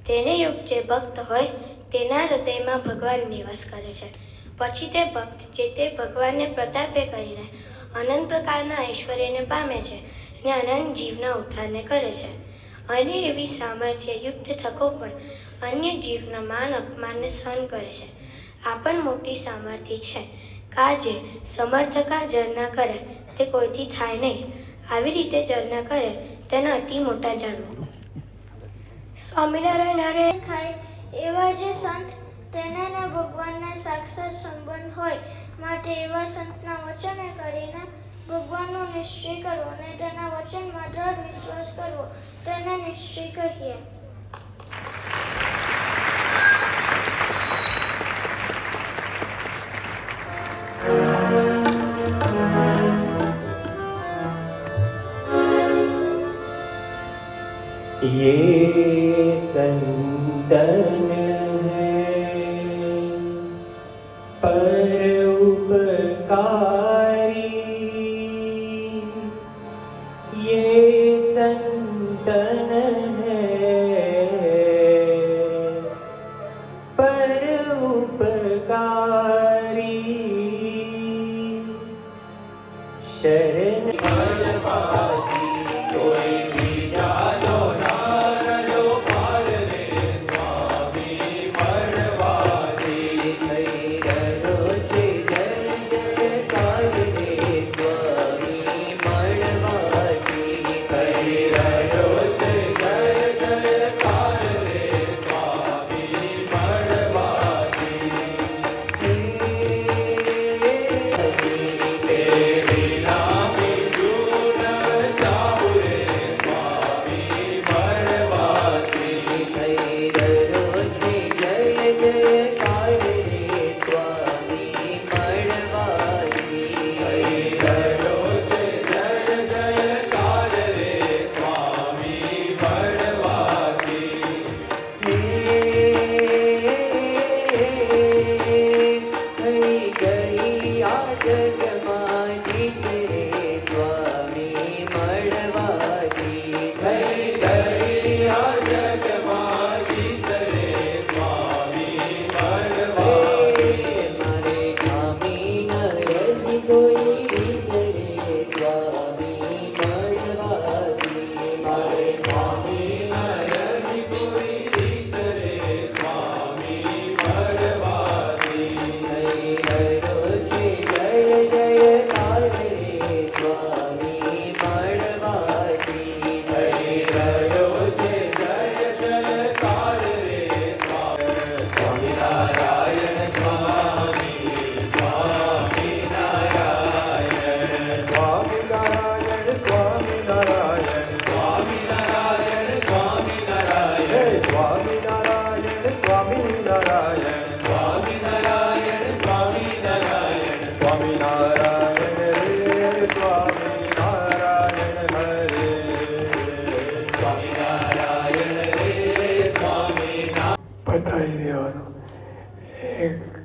તેને યુક્ત જે ભક્ત હોય તેના હૃદયમાં ભગવાન નિવાસ કરે છે. પછી તે ભક્ત જે તે ભગવાનને પ્રતાપે કરીને અનંત પ્રકારના ઐશ્વર્યને પામે છે અને અનંત જીવના ઉદ્ધારને કરે છે. અને એવી સામર્થ્ય યુક્ત થકો પણ અન્ય જીવના માન અપમાનને સહન કરે છે. આ પણ મોટી સામર્થ્ય છે. કાજે સમર્થકા જળના કરે તે કોઈથી થાય નહીં. આવી રીતે જળના કરે તેના અતિ મોટા જાણવું. સ્વામિનારાયણ હરે ખાય એવા જે સંત તેને ભગવાનને સાક્ષાત સંબંધ હોય, માટે એવા સંતના વચને કરીને ભગવાનનો નિશ્ચય કરવો અને તેના વચનમાં દ્રઢ વિશ્વાસ કરવો તેને નિશ્ચય કહીએ. ये संतन है पर उपकारी, ये संतन है पर उपकारी, शरण कोई भी जानो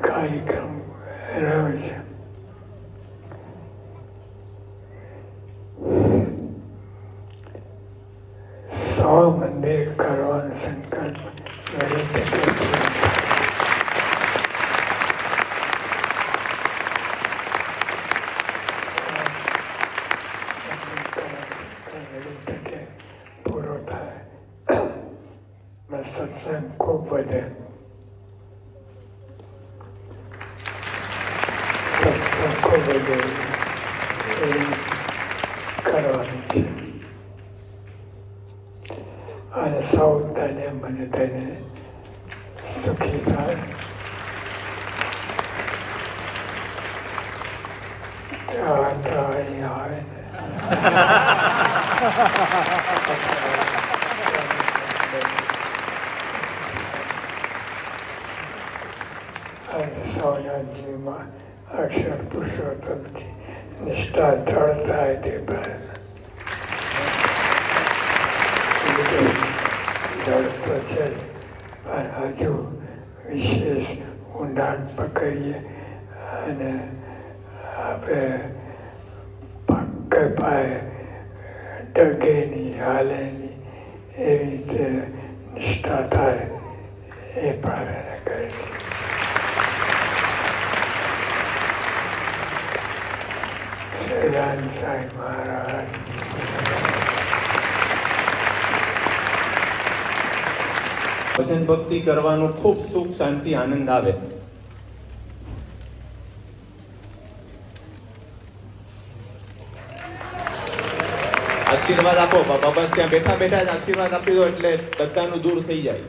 કાર્યક્રમ રહ્યો છે. મંદિર કરવાનો સંકલ્પ વળી પૂરો થાય, સત્સંગ ખૂબ વધે, ખૂબ વધે એ કરવાનું છે. અને સૌ તને મને તેને સુખી થાય. ત્યાં અહીં આવે ને અને સૌના જીવમાં અક્ષર પુરુષોત્તમથી નિષ્ઠા જળ થાય તે પ્રયત્ન જળ તો છે, પણ હજુ વિશેષ ઊંડાણ પકડીએ અને આપણે પગ પાય ડગે નહીં, હાલે નહીં, એવી રીતે નિષ્ઠા થાય એ પ્રાર્થના કરે છે. સહજાનંદ સાંઈ મહારાજ ભજન ભક્તિ કરવાનું ખૂબ સુખ શાંતિ આનંદ આવે. આશીર્વાદ આપો બાબા, બસ ત્યાં બેઠા બેઠા જ આશીર્વાદ આપી દો એટલે બધાનું દૂર થઈ જાય.